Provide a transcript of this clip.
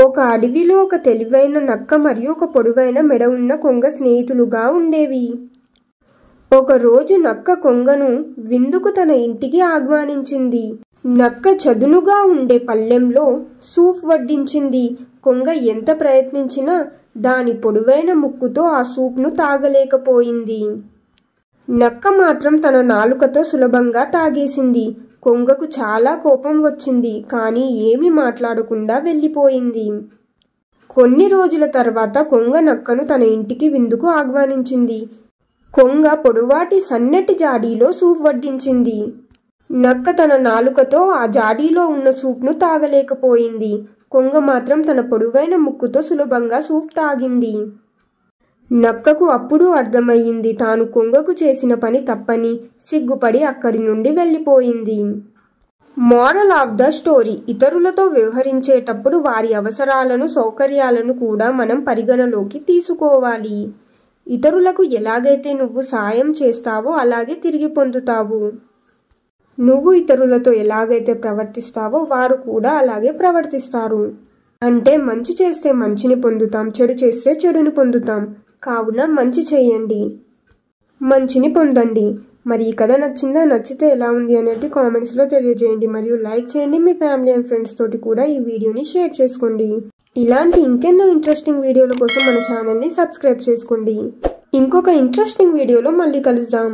ఒక అడవిలో ఒక తెలివైన నక్క మరియు ఒక పొడవైన మెడ ఉన్న కొంగ స్నేహితులుగా ఉండేవి. ఒకరోజు నక్క కొంగను విందుకు తన ఇంటికి ఆహ్వానించింది. నక్క చదునుగా ఉండే పళ్ళెంలో సూప్ వడ్డించింది. కొంగ ఎంత ప్రయత్నించినా దాని పొడవైన ముక్కుతో ఆ సూప్ను తాగలేకపోయింది. నక్క మాత్రం తన నాలుకతో సులభంగా తాగేసింది. కొంగకు చాలా కోపం వచ్చింది, కానీ ఏమీ మాట్లాడకుండా వెళ్ళిపోయింది. కొన్ని రోజుల తర్వాత కొంగ నక్కను తన ఇంటికి విందుకు ఆహ్వానించింది. కొంగ పొడవాటి సన్నటి జాడీలో సూప్ వడ్డించింది. నక్క తన నాలుకతో ఆ జాడీలో ఉన్న సూప్ను తాగలేకపోయింది. కొంగ మాత్రం తన పొడవైన ముక్కుతో సులభంగా సూప్ తాగింది. నక్కకు అప్పుడు అర్థమయ్యింది తాను కొంగకు చేసిన పని తప్పని. సిగ్గుపడి అక్కడి నుండి వెళ్ళిపోయింది. మోరల్ ఆఫ్ ద స్టోరీ: ఇతరులతో వ్యవహరించేటప్పుడు వారి అవసరాలను, సౌకర్యాలను కూడా మనం పరిగణలోకి తీసుకోవాలి. ఇతరులకు ఎలాగైతే నువ్వు సాయం చేస్తావో అలాగే తిరిగి పొందుతావు. నువ్వు ఇతరులతో ఎలాగైతే ప్రవర్తిస్తావో వారు కూడా అలాగే ప్రవర్తిస్తారు. అంటే మంచి చేస్తే మంచిని పొందుతాం, చెడు చేస్తే చెడుని పొందుతాం. కావున మంచి చేయండి, మంచిని పొందండి. మరి ఈ కథ నచ్చిందా? నచ్చితే ఎలా ఉంది అనేది కామెంట్స్లో తెలియజేయండి. మరియు లైక్ చేయండి. మీ ఫ్యామిలీ అండ్ ఫ్రెండ్స్ తోటి కూడా ఈ వీడియోని షేర్ చేసుకోండి. ఇలాంటి ఇంకెన్నో ఇంట్రెస్టింగ్ వీడియోల కోసం మన ఛానల్ని సబ్స్క్రైబ్ చేసుకోండి. ఇంకొక ఇంట్రెస్టింగ్ వీడియోలో మళ్ళీ కలుద్దాం.